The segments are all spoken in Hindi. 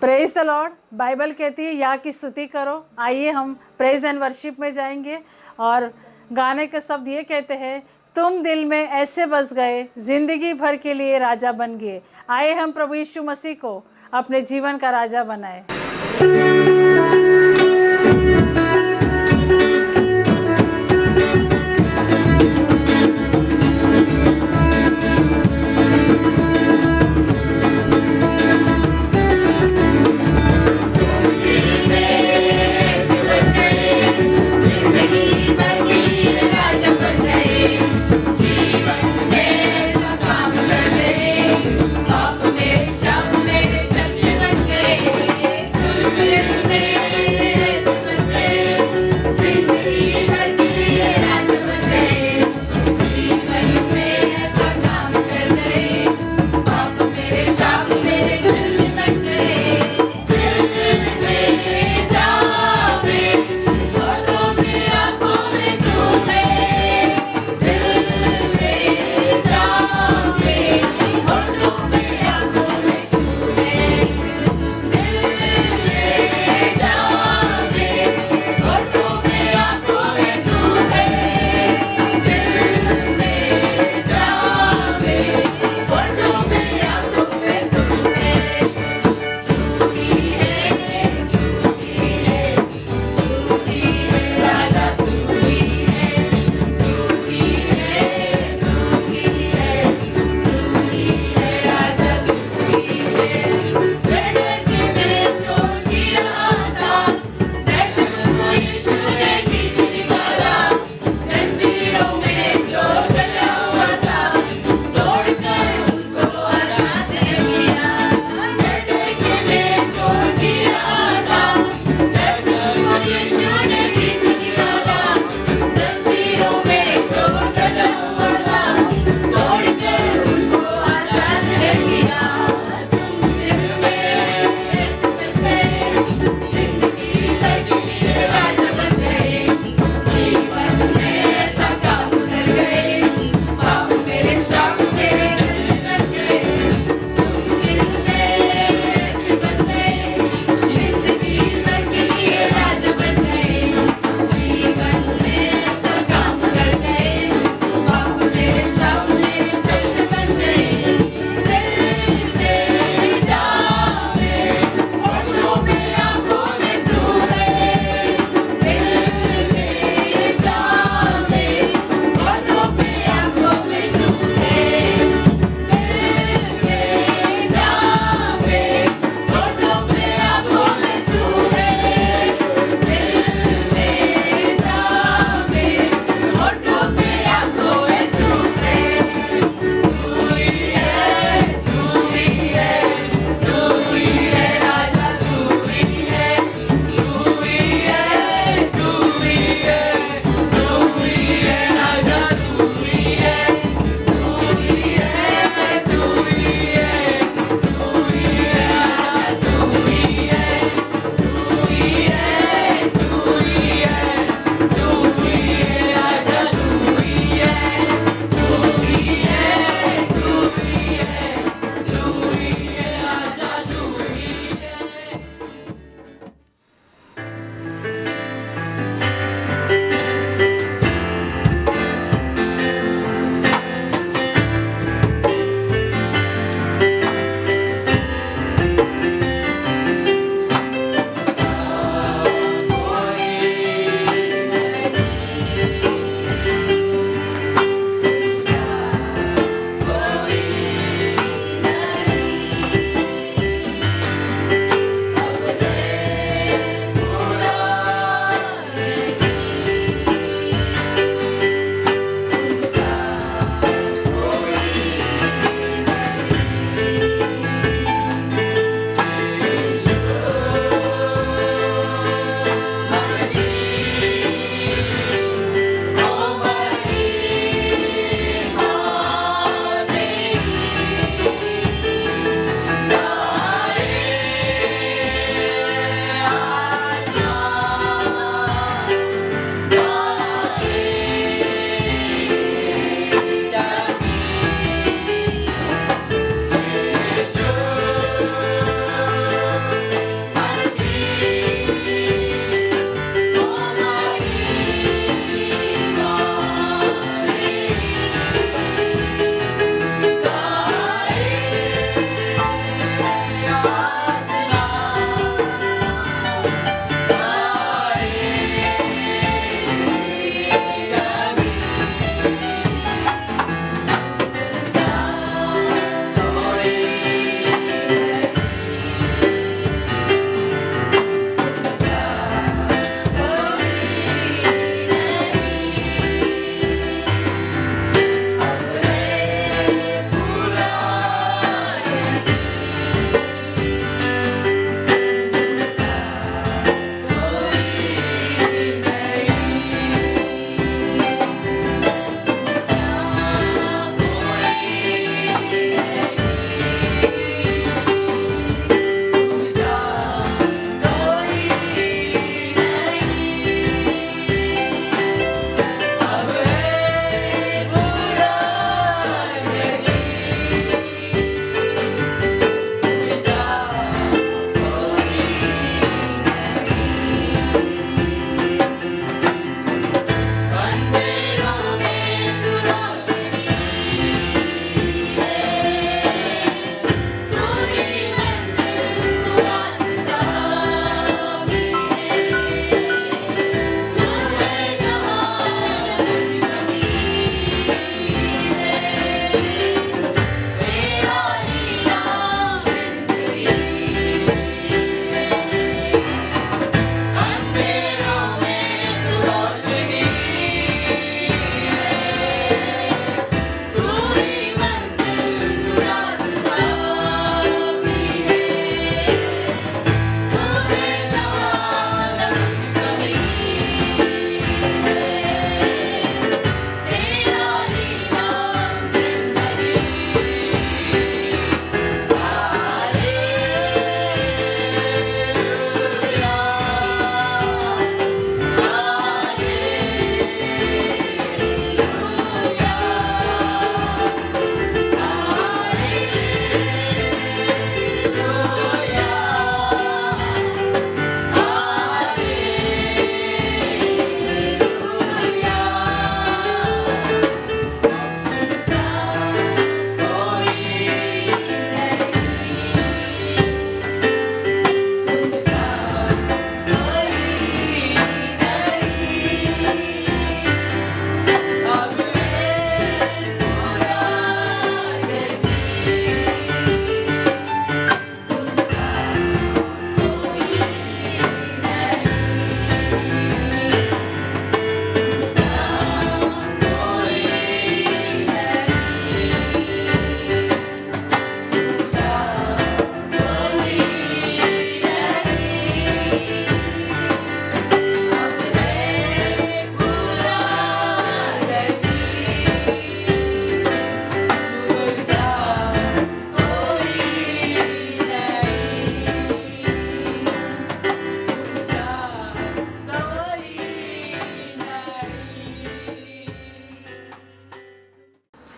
Praise the Lord. बाइबल कहती है या की स्तुति करो। आइए हम प्रेज एंड वर्शिप में जाएंगे और गाने के शब्द ये कहते हैं, तुम दिल में ऐसे बस गए, जिंदगी भर के लिए राजा बन गए। आइए हम प्रभु यीशु मसीह को अपने जीवन का राजा बनाए।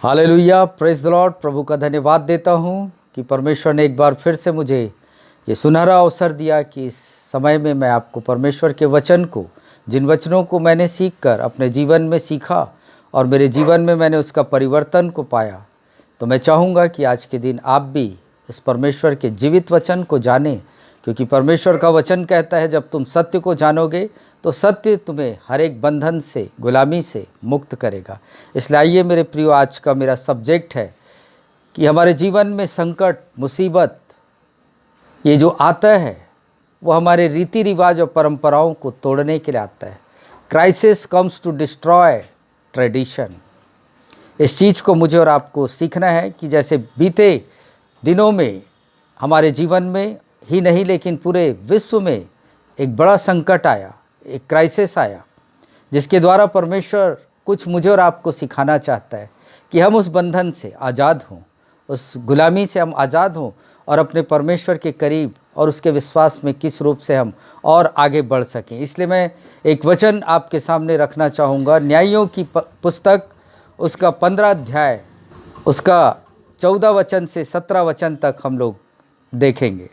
Hallelujah, praise the lord. प्रभु का धन्यवाद देता हूँ कि परमेश्वर ने एक बार फिर से मुझे ये सुनहरा अवसर दिया कि इस समय में मैं आपको परमेश्वर के वचन को, जिन वचनों को मैंने सीखकर अपने जीवन में सीखा और मेरे जीवन में मैंने उसका परिवर्तन को पाया, तो मैं चाहूँगा कि आज के दिन आप भी इस परमेश्वर के जीवित वचन को जानें, क्योंकि परमेश्वर का वचन कहता है जब तुम सत्य को जानोगे तो सत्य तुम्हें हर एक बंधन से, गुलामी से मुक्त करेगा। इसलिए आइए मेरे प्रियो, आज का मेरा सब्जेक्ट है कि हमारे जीवन में संकट, मुसीबत ये जो आता है वो हमारे रीति रिवाज और परंपराओं को तोड़ने के लिए आता है। Crisis comes to destroy tradition. इस चीज़ को मुझे और आपको सीखना है कि जैसे बीते दिनों में हमारे जीवन में ही नहीं लेकिन पूरे विश्व में एक बड़ा संकट आया, एक क्राइसिस आया, जिसके द्वारा परमेश्वर कुछ मुझे और आपको सिखाना चाहता है कि हम उस बंधन से आज़ाद हों, उस गुलामी से हम आज़ाद हों और अपने परमेश्वर के करीब और उसके विश्वास में किस रूप से हम और आगे बढ़ सकें। इसलिए मैं एक वचन आपके सामने रखना चाहूँगा। न्यायियों की पुस्तक, उसका 15 अध्याय, उसका 14 वचन से 17 वचन तक हम लोग देखेंगे।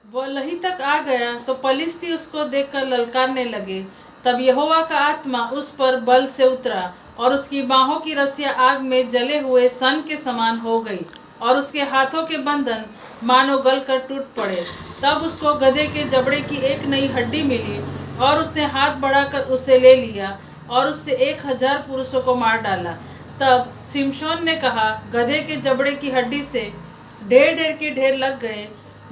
वह लही तक आ गया तो पलिश्ती उसको देखकर ललकारने लगे। तब यहोवा का आत्मा उस पर बल से उतरा और उसकी बाहों की रस्सियां आग में जले हुए सन के समान हो गई और उसके हाथों के बंधन मानो गल कर टूट पड़े। तब उसको गधे के जबड़े की एक नई हड्डी मिली और उसने हाथ बढ़ाकर उसे ले लिया और उससे 1000 पुरुषों को मार डाला। तब शिमशोन ने कहा, गधे के जबड़े की हड्डी से ढेर ढेर के ढेर लग गए।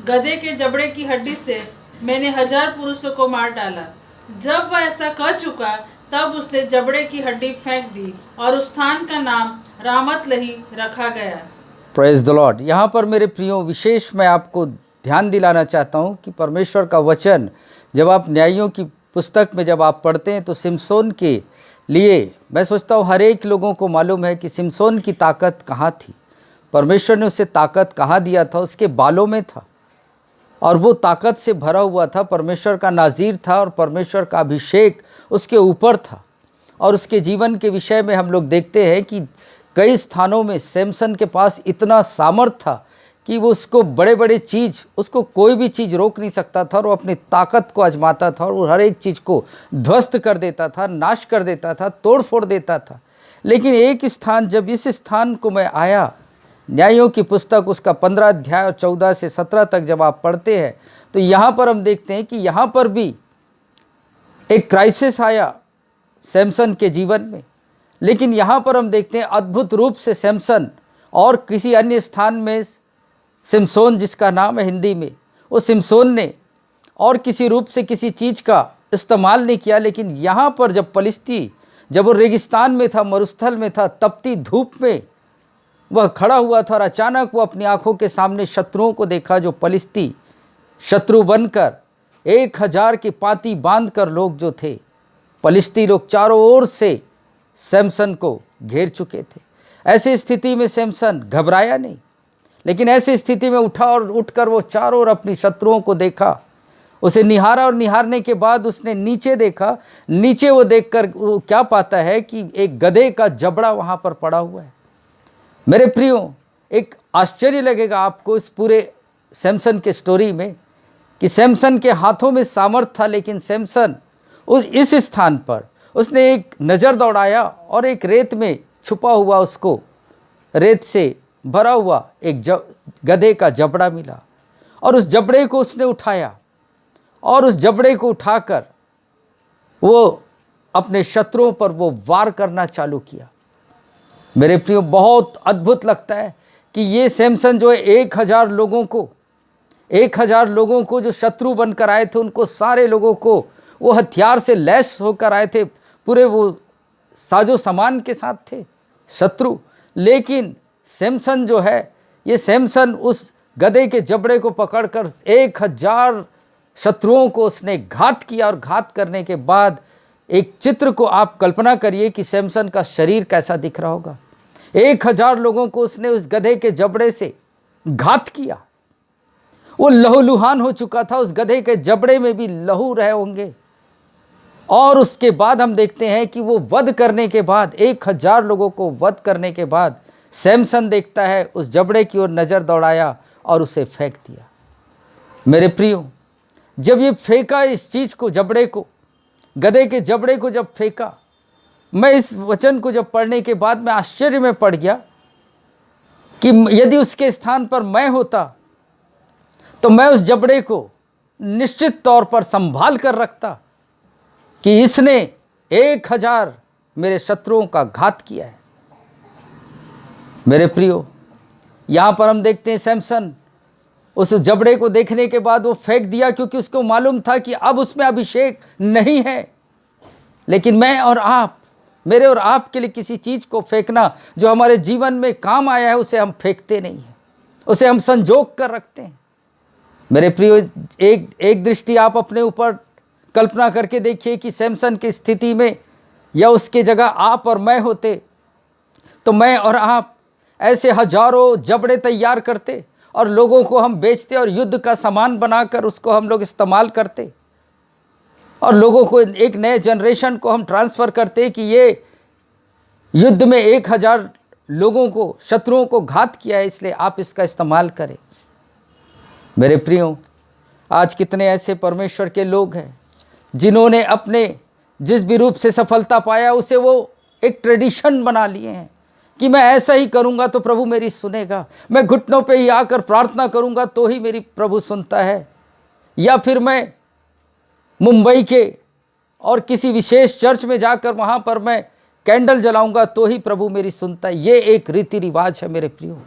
गधे के जबड़े की हड्डी से मैंने 1000 पुरुषों को मार डाला। जब वह ऐसा कर चुका तब उसने जबड़े की हड्डी फेंक दी और उस स्थान का नाम रामत लही रखा गया। Praise the Lord. यहाँ पर मेरे प्रियो, विशेष मैं आपको ध्यान दिलाना चाहता हूँ कि परमेश्वर का वचन जब आप न्यायियों की पुस्तक में जब आप पढ़ते हैं तो सिमसोन के लिए मैं सोचता हूँ हर एक लोगों को मालूम है कि सिमसोन की ताकत कहाँ थी। परमेश्वर ने उसे ताकत कहाँ दिया था? उसके बालों में था और वो ताकत से भरा हुआ था। परमेश्वर का नाज़ीर था और परमेश्वर का अभिषेक उसके ऊपर था। और उसके जीवन के विषय में हम लोग देखते हैं कि कई स्थानों में सैमसन के पास इतना सामर्थ्य था कि वो उसको बड़े बड़े चीज़, उसको कोई भी चीज़ रोक नहीं सकता था और वो अपनी ताकत को आजमाता था और वो हर एक चीज़ को ध्वस्त कर देता था, नाश कर देता था, तोड़ फोड़ देता था। लेकिन एक स्थान, जब इस स्थान को मैं आया, न्यायों की पुस्तक उसका 15 अध्याय और 14 से 17 तक जब आप पढ़ते हैं तो यहाँ पर हम देखते हैं कि यहाँ पर भी एक क्राइसिस आया सैमसन के जीवन में। लेकिन यहाँ पर हम देखते हैं अद्भुत रूप से सैमसन, और किसी अन्य स्थान में सिमसोन जिसका नाम है हिंदी में, वो सिमसोन ने और किसी रूप से किसी चीज़ का इस्तेमाल नहीं किया। लेकिन यहाँ पर जब पलिश्ती, जब वो रेगिस्तान में था, मरुस्थल में था, तपती धूप में वह खड़ा हुआ था और अचानक वो अपनी आंखों के सामने शत्रुओं को देखा, जो पलिश्ती शत्रु बनकर 1000 की पांति बांधकर लोग जो थे, पलिश्ती लोग चारों ओर से सैमसन को घेर चुके थे। ऐसी स्थिति में सैमसन घबराया नहीं, लेकिन ऐसी स्थिति में उठा और उठकर वो चारों ओर अपनी शत्रुओं को देखा, उसे निहारा और निहारने के बाद उसने नीचे देखा। नीचे वो देखकर वो क्या पाता है कि एक गधे का जबड़ा वहाँ पर पड़ा हुआ है। मेरे प्रियो, एक आश्चर्य लगेगा आपको इस पूरे सैमसन के स्टोरी में कि सैमसन के हाथों में सामर्थ था, लेकिन सैमसन इस स्थान पर उसने एक नज़र दौड़ाया और एक रेत में छुपा हुआ, उसको रेत से भरा हुआ एक गधे का जबड़ा मिला और उस जबड़े को उसने उठाया और उस जबड़े को उठाकर वो अपने शत्रुओं पर वो वार करना चालू किया। मेरे प्रियो, बहुत अद्भुत लगता है कि ये सैमसन जो है 1000 लोगों को जो शत्रु बनकर आए थे, उनको सारे लोगों को वो हथियार से लैस होकर आए थे, पूरे वो साजो सामान के साथ थे शत्रु। लेकिन सैमसन जो है, ये सैमसन उस गधे के जबड़े को पकड़कर 1000 शत्रुओं को उसने घात किया और घात करने के बाद एक चित्र को आप कल्पना करिए कि सैमसन का शरीर कैसा दिख रहा होगा। 1000 लोगों को उसने उस गधे के जबड़े से घात किया। वो लहूलुहान हो चुका था, उस गधे के जबड़े में भी लहू रहे होंगे। और उसके बाद हम देखते हैं कि वो वध करने के बाद, 1000 लोगों को वध करने के बाद सैमसन देखता है, उस जबड़े की ओर नज़र दौड़ाया और उसे फेंक दिया। मेरे प्रियो, जब ये फेंका इस चीज़ को, जबड़े को, गधे के जबड़े को जब फेंका, मैं इस वचन को जब पढ़ने के बाद मैं आश्चर्य में पड़ गया कि यदि उसके स्थान पर मैं होता तो मैं उस जबड़े को निश्चित तौर पर संभाल कर रखता कि इसने 1000 मेरे शत्रुओं का घात किया है। मेरे प्रियो, यहाँ पर हम देखते हैं सैमसन उस जबड़े को देखने के बाद वो फेंक दिया, क्योंकि उसको मालूम था कि अब उसमें अभिषेक नहीं है। लेकिन मैं और आप, मेरे और आपके लिए किसी चीज़ को फेंकना जो हमारे जीवन में काम आया है, उसे हम फेंकते नहीं हैं, उसे हम संजोग कर रखते हैं। मेरे प्रियो, एक दृष्टि आप अपने ऊपर कल्पना करके देखिए कि सैमसन की स्थिति में या उसके जगह आप और मैं होते तो मैं और आप ऐसे हजारों जबड़े तैयार करते और लोगों को हम बेचते और युद्ध का सामान बनाकर उसको हम लोग इस्तेमाल करते और लोगों को, एक नए जनरेशन को हम ट्रांसफ़र करते कि ये युद्ध में 1000 लोगों को, शत्रुओं को घात किया है, इसलिए आप इसका इस्तेमाल करें। मेरे प्रियो, आज कितने ऐसे परमेश्वर के लोग हैं जिन्होंने अपने जिस भी रूप से सफलता पाया उसे वो एक ट्रेडिशन बना लिए हैं कि मैं ऐसा ही करूंगा तो प्रभु मेरी सुनेगा, मैं घुटनों पे ही आकर प्रार्थना करूंगा तो ही मेरी प्रभु सुनता है, या फिर मैं मुंबई के और किसी विशेष चर्च में जाकर वहाँ पर मैं कैंडल जलाऊंगा तो ही प्रभु मेरी सुनता है। ये एक रीति रिवाज है मेरे प्रियो।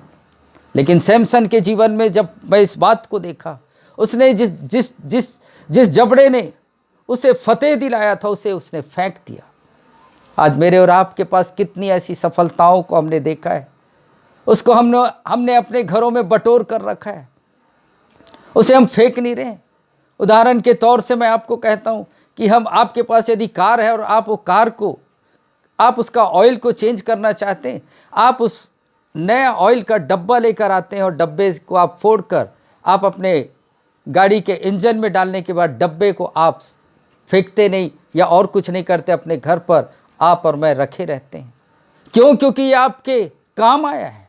लेकिन सैमसन के जीवन में जब मैं इस बात को देखा, उसने जिस जबड़े ने उसे फतेह दिलाया था उसे उसने फेंक दिया। आज मेरे और आपके पास कितनी ऐसी सफलताओं को हमने देखा है, उसको हमने अपने घरों में बटोर कर रखा है, उसे हम फेंक नहीं रहे। उदाहरण के तौर से मैं आपको कहता हूँ कि आपके पास यदि कार है और आप वो कार को, आप उसका ऑयल को चेंज करना चाहते हैं, आप उस नया ऑयल का डब्बा लेकर आते हैं और डब्बे को आप फोड़कर आप अपने गाड़ी के इंजन में डालने के बाद डब्बे को आप फेंकते नहीं या और कुछ नहीं करते, अपने घर पर आप और मैं रखे रहते हैं। क्यों? क्योंकि ये आपके काम आया है।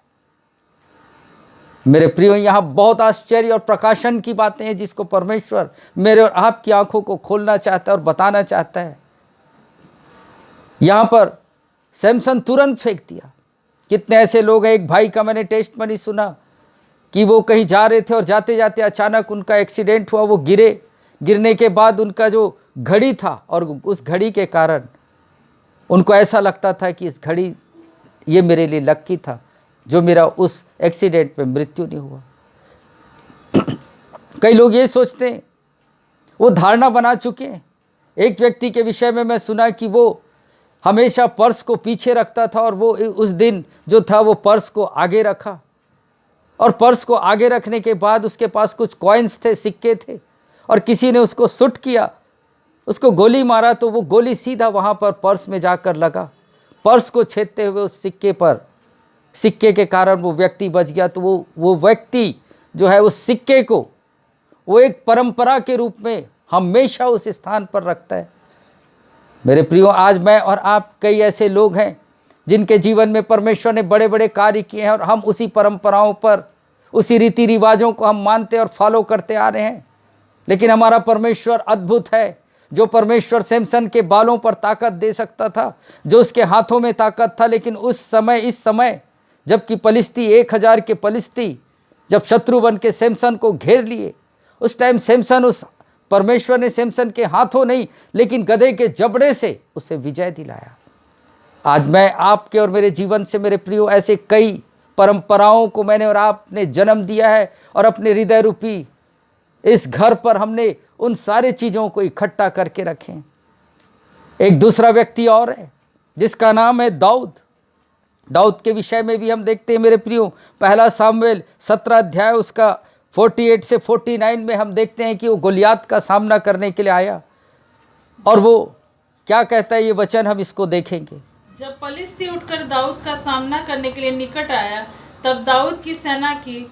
मेरे प्रियो, यहाँ बहुत आश्चर्य और प्रकाशन की बातें हैं जिसको परमेश्वर मेरे और आपकी आंखों को खोलना चाहता है और बताना चाहता है। यहाँ पर सैमसन तुरंत फेंक दिया। कितने ऐसे लोग हैं, एक भाई का मैंने टेस्टमनी सुना कि वो कहीं जा रहे थे और जाते जाते अचानक उनका एक्सीडेंट हुआ, वो गिरने के बाद उनका जो घड़ी था और उस घड़ी के कारण उनको ऐसा लगता था कि इस घड़ी ये मेरे लिए लक्की था जो मेरा उस एक्सीडेंट में मृत्यु नहीं हुआ। कई लोग ये सोचते हैं, वो धारणा बना चुके हैं। एक व्यक्ति के विषय में मैं सुना कि वो हमेशा पर्स को पीछे रखता था और वो उस दिन जो था वो पर्स को आगे रखा, और पर्स को आगे रखने के बाद उसके पास कुछ कॉइन्स थे, सिक्के थे, और किसी ने उसको शूट किया, उसको गोली मारा तो वो गोली सीधा वहाँ पर पर्स में जाकर लगा। पर्स को छेदते हुए उस सिक्के के कारण वो व्यक्ति बच गया। तो वो व्यक्ति जो है उस सिक्के को वो एक परंपरा के रूप में हमेशा उस स्थान पर रखता है। मेरे प्रियो, आज मैं और आप, कई ऐसे लोग हैं जिनके जीवन में परमेश्वर ने बड़े बड़े कार्य किए हैं और हम उसी परंपराओं पर, उसी रीति रिवाजों को हम मानते और फॉलो करते आ रहे हैं। लेकिन हमारा परमेश्वर अद्भुत है। जो परमेश्वर सैमसन के बालों पर ताकत दे सकता था, जो उसके हाथों में ताकत था, लेकिन इस समय जबकि पलिश्ती 1000 के पलिश्ती जब शत्रु बन के सैमसन को घेर लिए, उस टाइम सैमसन, उस परमेश्वर ने सैमसन के हाथों नहीं लेकिन गधे के जबड़े से उसे विजय दिलाया। आज मैं आपके और मेरे जीवन से मेरे प्रियो ऐसे कई परंपराओं को मैंने और आपने जन्म दिया है और अपने हृदय रूपी इस घर पर हमने उन सारे चीज़ों को इकट्ठा करके रखें। एक दूसरा व्यक्ति और है जिसका नाम है दाऊद के विषय में भी हम देखते हैं मेरे प्रियो, पहला सामुएल 17 अध्याय उसका 48 से 49 में हम देखते हैं कि वो गोलियात का सामना करने के लिए आया और वो क्या कहता है, ये वचन हम इसको देखेंगे। जब पलिश्ती उठकर दाऊद का सामना करने के लिए निकट आया, तब दाऊद की सेना की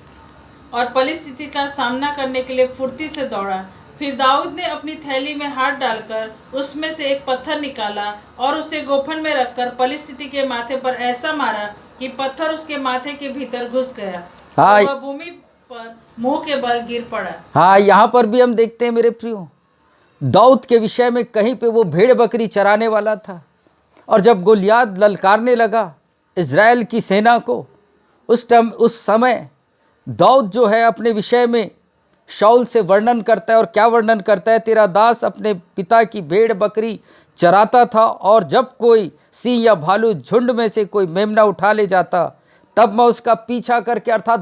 और पलिश्ती का सामना करने के लिए फुर्ती से दौड़ा। फिर दाऊद ने अपनी थैली में हाथ डालकर उसमें से एक पत्थर निकाला और उसे गोफन में रखकर पलिश्ती के माथे पर ऐसा मारा कि पत्थर उसके माथे के भीतर घुस गया हाँ। और वह भूमि पर मुंह के बल गिर पड़ा। हाँ, यहाँ पर भी हम देखते हैं मेरे प्रियो, दाऊद के विषय में कहीं पे वो भेड़ बकरी चराने वाला था, और जब गोलियात ललकारने लगा इज़राइल की सेना को, उस समय दाऊद जो है अपने विषय में शाऊल से वर्णन करता है, और क्या वर्णन करता है, तेरा दास अपने पिता की भेड़ बकरी चराता था, और जब कोई सिंह या भालू झुंड में से कोई मेमना उठा ले जाता, तब मैं उसका पीछा करके, अर्थात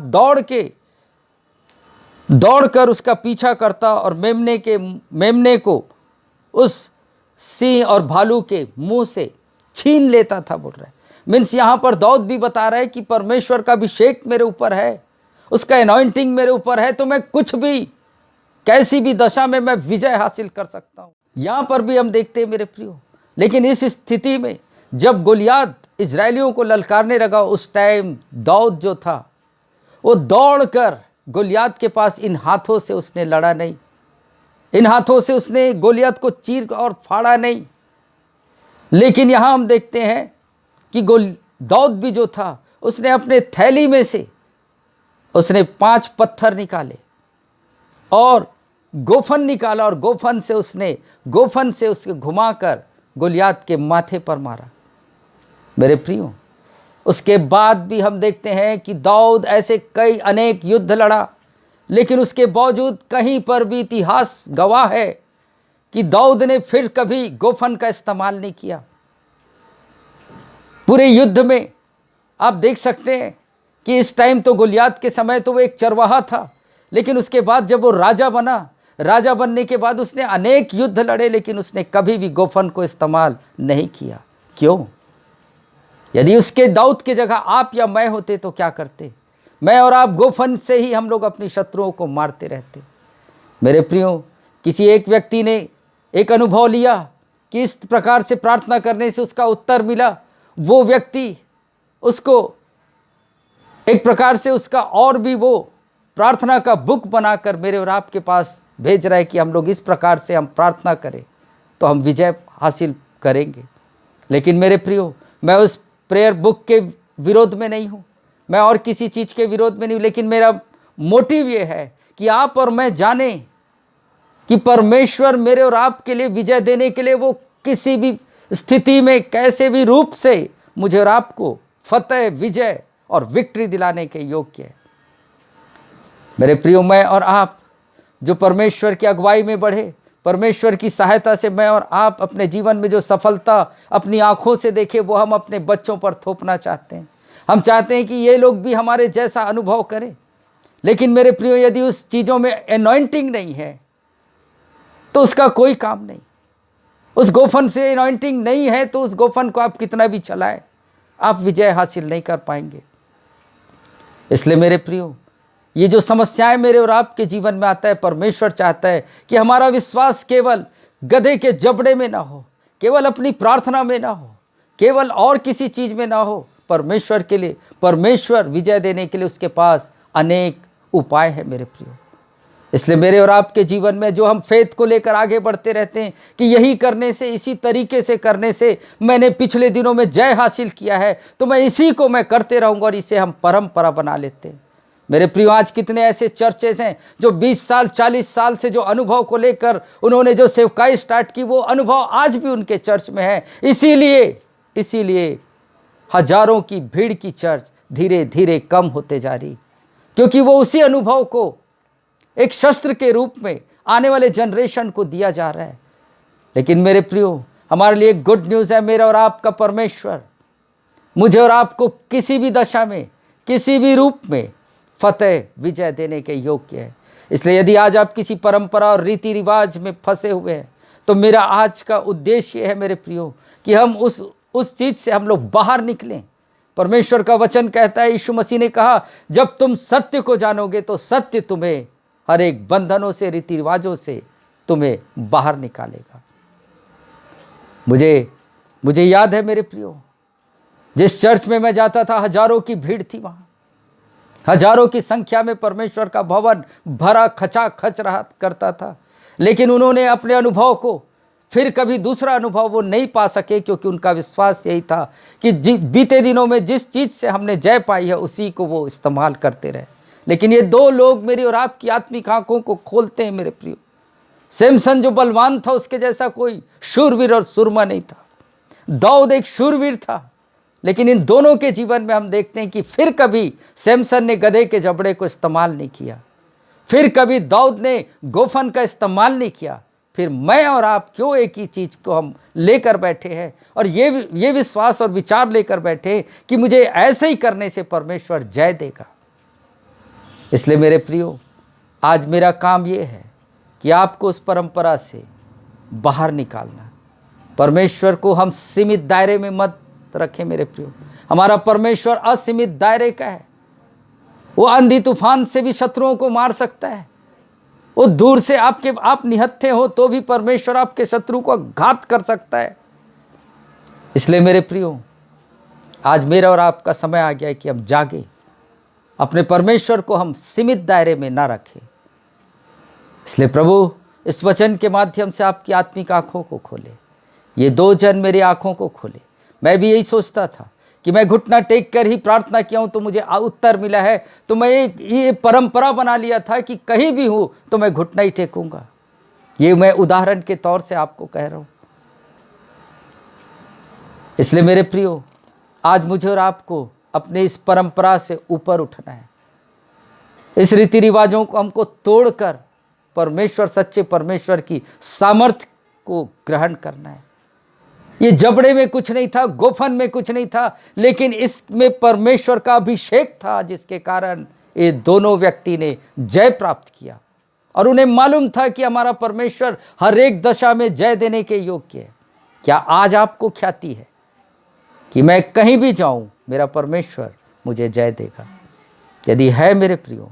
दौड़कर उसका पीछा करता और मेमने को उस सिंह और भालू के मुंह से छीन लेता था, बोल रहा है। मीन्स यहाँ पर दाऊद भी बता रहा है कि परमेश्वर का अभिषेक मेरे ऊपर है, उसका एनॉइंटिंग मेरे ऊपर है, तो मैं कुछ भी, कैसी भी दशा में मैं विजय हासिल कर सकता हूँ। यहाँ पर भी हम देखते हैं मेरे प्रियो, लेकिन इस स्थिति में जब गोलियात इजरायलियों को ललकारने लगा, उस टाइम दाऊद जो था वो दौड़कर गोलियात के पास, इन हाथों से उसने लड़ा नहीं, इन हाथों से उसने गोलियात को चीर और फाड़ा नहीं, लेकिन यहाँ हम देखते हैं कि दाऊद भी जो था उसने अपने थैली में से उसने 5 पत्थर निकाले और गोफन निकाला, और गोफन से उसके घुमाकर गोलियात के माथे पर मारा। मेरे प्रियो, उसके बाद भी हम देखते हैं कि दाऊद ऐसे कई अनेक युद्ध लड़ा, लेकिन उसके बावजूद कहीं पर भी इतिहास गवाह है कि दाऊद ने फिर कभी गोफन का इस्तेमाल नहीं किया। पूरे युद्ध में आप देख सकते हैं कि इस टाइम तो गोलियात के समय तो वो एक चरवाहा था, लेकिन उसके बाद जब वो राजा बनने के बाद उसने अनेक युद्ध लड़े, लेकिन उसने कभी भी गोफन को इस्तेमाल नहीं किया। क्यों? यदि उसके दाऊद की जगह आप या मैं होते तो क्या करते? मैं और आप गोफन से ही हम लोग अपनी शत्रुओं को मारते रहते। मेरे प्रियो, किसी एक व्यक्ति ने एक अनुभव लिया कि इस प्रकार से प्रार्थना करने से उसका उत्तर मिला। वो व्यक्ति उसको एक प्रकार से उसका और भी वो प्रार्थना का बुक बनाकर मेरे और आपके पास भेज रहा है कि हम लोग इस प्रकार से हम प्रार्थना करें तो हम विजय हासिल करेंगे। लेकिन मेरे प्रियो, मैं उस प्रेयर बुक के विरोध में नहीं हूँ, मैं और किसी चीज़ के विरोध में नहीं हूँ, लेकिन मेरा मोटिव ये है कि आप और मैं जाने कि परमेश्वर मेरे और आपके लिए विजय देने के लिए वो किसी भी स्थिति में, कैसे भी रूप से मुझे और आपको फतेह, विजय और विक्ट्री दिलाने के योग्य है। मेरे प्रियो, मैं और आप जो परमेश्वर की अगुवाई में बढ़े, परमेश्वर की सहायता से मैं और आप अपने जीवन में जो सफलता अपनी आंखों से देखे, वो हम अपने बच्चों पर थोपना चाहते हैं। हम चाहते हैं कि ये लोग भी हमारे जैसा अनुभव करें। लेकिन मेरे प्रियो, यदि उस चीज़ों में एनॉइंटिंग नहीं है तो उसका कोई काम नहीं। उस गोफन से एनॉइंटिंग नहीं है तो उस गोफन को आप कितना भी चलाएं, आप विजय हासिल नहीं कर पाएंगे। इसलिए मेरे प्रियो, ये जो समस्याएं मेरे और आपके जीवन में आता है, परमेश्वर चाहता है कि हमारा विश्वास केवल गधे के जबड़े में ना हो, केवल अपनी प्रार्थना में ना हो, केवल और किसी चीज़ में ना हो। परमेश्वर के लिए, परमेश्वर विजय देने के लिए उसके पास अनेक उपाय है मेरे प्रियो। इसलिए मेरे और आपके जीवन में जो हम फेथ को लेकर आगे बढ़ते रहते हैं कि यही करने से, इसी तरीके से करने से मैंने पिछले दिनों में जय हासिल किया है, तो मैं इसी को मैं करते रहूँगा, और इसे हम परंपरा बना लेते हैं। मेरे प्रियो, आज कितने ऐसे चर्चेस हैं जो 20 साल 40 साल से जो अनुभव को लेकर उन्होंने जो सेवकाई स्टार्ट की, वो अनुभव आज भी उनके चर्च में है। इसीलिए हजारों की भीड़ की चर्च धीरे धीरे कम होते जा रही, क्योंकि वो उसी अनुभव को एक शस्त्र के रूप में आने वाले जनरेशन को दिया जा रहा है। लेकिन मेरे प्रियो, हमारे लिए गुड न्यूज़ है, मेरा और आपका परमेश्वर मुझे और आपको किसी भी दशा में, किसी भी रूप में फतेह, विजय देने के योग्य है। इसलिए यदि आज आप किसी परंपरा और रीति रिवाज में फंसे हुए हैं, तो मेरा आज का उद्देश्य है मेरे प्रियो कि हम उस चीज़ से हम लोग बाहर निकलें। परमेश्वर का वचन कहता है, यीशु मसीह ने कहा, जब तुम सत्य को जानोगे तो सत्य तुम्हें हर एक बंधनों से, रीति रिवाजों से तुम्हें बाहर निकालेगा। मुझे याद है मेरे प्रियो, जिस चर्च में मैं जाता था, हजारों की भीड़ थी, वहाँ हजारों की संख्या में परमेश्वर का भवन भरा खचाखच रहा करता था। लेकिन उन्होंने अपने अनुभव को फिर कभी दूसरा अनुभव वो नहीं पा सके, क्योंकि उनका विश्वास यही था कि बीते दिनों में जिस चीज़ से हमने जय पाई है उसी को वो इस्तेमाल करते रहे। लेकिन ये दो लोग मेरी और आपकी आत्मिक आंखों को खोलते हैं मेरे प्रियो। सैमसन जो बलवान था उसके जैसा कोई शूरवीर और सुरमा नहीं था। दाऊद एक शूरवीर था, लेकिन इन दोनों के जीवन में हम देखते हैं कि फिर कभी सैमसन ने गधे के जबड़े को इस्तेमाल नहीं किया, फिर कभी दाऊद ने गोफन का इस्तेमाल नहीं किया। फिर मैं और आप क्यों एक ही चीज़ को हम लेकर बैठे हैं और ये विश्वास और विचार लेकर बैठे कि मुझे ऐसे ही करने से परमेश्वर जय देगा। इसलिए मेरे प्रियो, आज मेरा काम ये है कि आपको उस परंपरा से बाहर निकालना। परमेश्वर को हम सीमित दायरे में मत रखें मेरे प्रियो। हमारा परमेश्वर असीमित दायरे का है। वो आंधी तूफान से भी शत्रुओं को मार सकता है। वो दूर से आप निहत्थे हो तो भी परमेश्वर आपके शत्रु को घात कर सकता है। इसलिए मेरे प्रियो, आज मेरा और आपका समय आ गया है कि हम जागे, अपने परमेश्वर को हम सीमित दायरे में ना रखें। इसलिए प्रभु इस वचन के माध्यम से आपकी आत्मिक आंखों को खोले। ये दो जन मेरी आंखों को खोले। मैं भी यही सोचता था कि मैं घुटना टेक कर ही प्रार्थना किया हूँ तो मुझे उत्तर मिला है, तो मैं ये परंपरा बना लिया था कि कहीं भी हूँ तो मैं घुटना ही टेकूंगा। ये मैं उदाहरण के तौर से आपको कह रहा हूँ। इसलिए मेरे प्रियो, आज मुझे और आपको अपने इस परंपरा से ऊपर उठना है। इस रीति रिवाजों को हमको तोड़कर परमेश्वर, सच्चे परमेश्वर की सामर्थ्य को ग्रहण करना है। ये जबड़े में कुछ नहीं था, गोफन में कुछ नहीं था, लेकिन इसमें परमेश्वर का अभिषेक था, जिसके कारण ये दोनों व्यक्ति ने जय प्राप्त किया। और उन्हें मालूम था कि हमारा परमेश्वर हर एक दशा में जय देने के योग्य है। क्या आज आपको ख्याति है कि मैं कहीं भी जाऊं मेरा परमेश्वर मुझे जय देगा? यदि है मेरे प्रियो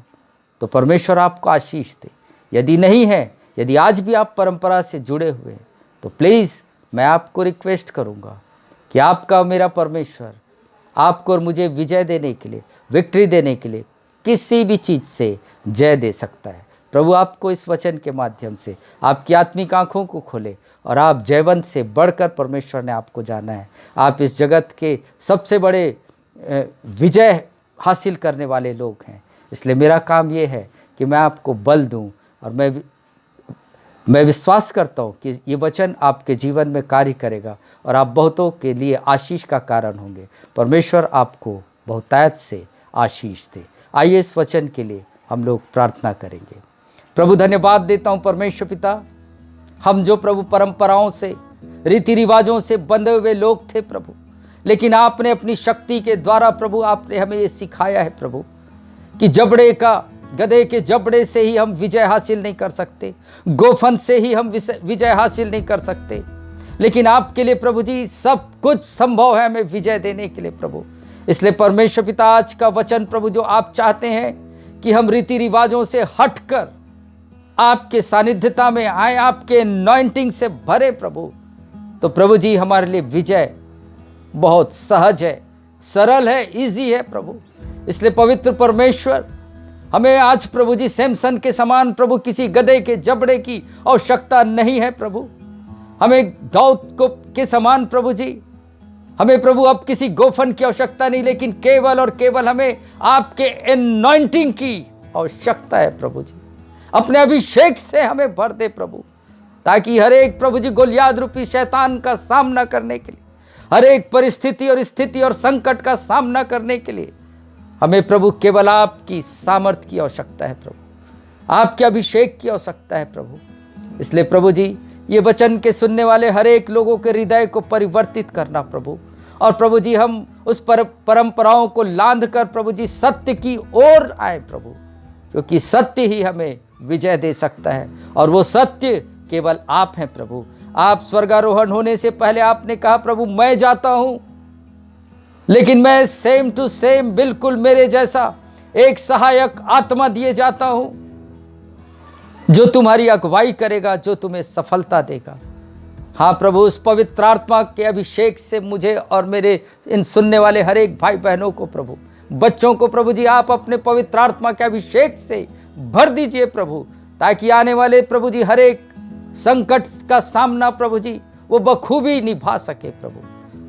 तो परमेश्वर आपको आशीष दे। यदि नहीं है, यदि आज भी आप परंपरा से जुड़े हुए हैं, तो प्लीज़ मैं आपको रिक्वेस्ट करूंगा कि आपका मेरा परमेश्वर आपको और मुझे विजय देने के लिए, विक्ट्री देने के लिए किसी भी चीज़ से जय दे सकता है। प्रभु आपको इस वचन के माध्यम से आपकी आत्मिक आंखों को खोले और आप जयवंत से बढ़कर परमेश्वर ने आपको जाना है। आप इस जगत के सबसे बड़े विजय हासिल करने वाले लोग हैं। इसलिए मेरा काम ये है कि मैं आपको बल दूं और मैं विश्वास करता हूँ कि ये वचन आपके जीवन में कार्य करेगा और आप बहुतों के लिए आशीष का कारण होंगे। परमेश्वर आपको बहुतायत से आशीष दे। आइए इस वचन के लिए हम लोग प्रार्थना करेंगे। प्रभु धन्यवाद देता हूँ परमेश्वर पिता, हम जो प्रभु परंपराओं से, रीति रिवाजों से बंधे हुए लोग थे प्रभु, लेकिन आपने अपनी शक्ति के द्वारा प्रभु आपने हमें ये सिखाया है प्रभु कि गधे के जबड़े से ही हम विजय हासिल नहीं कर सकते, गोफन से ही हम विजय हासिल नहीं कर सकते, लेकिन आपके लिए प्रभु जी सब कुछ संभव है हमें विजय देने के लिए प्रभु। इसलिए परमेश्वर पिता, आज का वचन प्रभु जो आप चाहते हैं कि हम रीति रिवाजों से हटकर आपके सानिध्यता में आए, आपके एनॉइंटिंग से भरे प्रभु, तो प्रभु जी हमारे लिए विजय बहुत सहज है, सरल है, इजी है प्रभु। इसलिए पवित्र परमेश्वर, हमें आज प्रभु जी सैमसन के समान प्रभु किसी गधे के जबड़े की आवश्यकता नहीं है प्रभु। हमें दाऊद को के समान प्रभु जी, हमें प्रभु अब किसी गोफन की आवश्यकता नहीं, लेकिन केवल और केवल हमें आपके एनॉइंटिंग की आवश्यकता है प्रभु जी। अपने अभिषेक से हमें भर दे प्रभु, ताकि हर एक प्रभु जी गोलियाद रूपी शैतान का सामना करने के लिए, हर एक परिस्थिति और स्थिति और संकट का सामना करने के लिए हमें प्रभु केवल आपकी सामर्थ्य की आवश्यकता है प्रभु, आपके अभिषेक की आवश्यकता है प्रभु। इसलिए प्रभु जी ये वचन के सुनने वाले हर एक लोगों के हृदय को परिवर्तित करना प्रभु, और प्रभु जी हम उस परंपराओं को लांध कर प्रभु जी सत्य की ओर आए प्रभु, क्योंकि सत्य ही हमें विजय दे सकता है और वो सत्य केवल आप हैं प्रभु। आप स्वर्गारोहण होने से पहले आपने कहा प्रभु मैं जाता हूं, लेकिन मैं सेम टू सेम बिल्कुल मेरे जैसा एक सहायक आत्मा दिए जाता हूं, जो तुम्हारी अगुवाई करेगा, जो तुम्हें सफलता देगा। हाँ प्रभु, उस पवित्र आत्मा के अभिषेक से मुझे और मेरे इन सुनने वाले हर एक भाई बहनों को प्रभु, बच्चों को प्रभु जी आप अपने पवित्र आत्मा के अभिषेक से भर दीजिए प्रभु, ताकि आने वाले प्रभु जी हर एक संकट का सामना प्रभु जी वो बखूबी निभा सके प्रभु।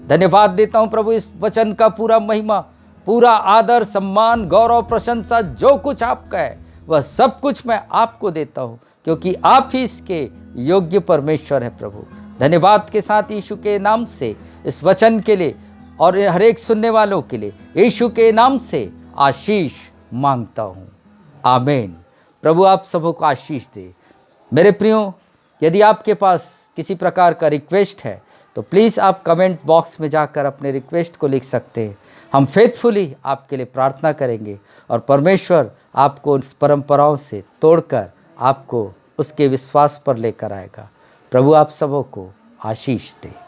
धन्यवाद देता हूँ प्रभु, इस वचन का पूरा महिमा, पूरा आदर, सम्मान, गौरव, प्रशंसा जो कुछ आपका है वह सब कुछ मैं आपको देता हूँ, क्योंकि आप ही इसके योग्य परमेश्वर है प्रभु। धन्यवाद के साथ यीशु के नाम से इस वचन के लिए और हर एक सुनने वालों के लिए यीशु के नाम से आशीष मांगता हूँ, आमीन। प्रभु आप सबों को आशीष दे। मेरे प्रियो, यदि आपके पास किसी प्रकार का रिक्वेस्ट है तो प्लीज़ आप कमेंट बॉक्स में जाकर अपने रिक्वेस्ट को लिख सकते हैं। हम फेथफुली आपके लिए प्रार्थना करेंगे और परमेश्वर आपको उस परंपराओं से तोड़कर आपको उसके विश्वास पर लेकर आएगा। प्रभु आप सबों को आशीष दे।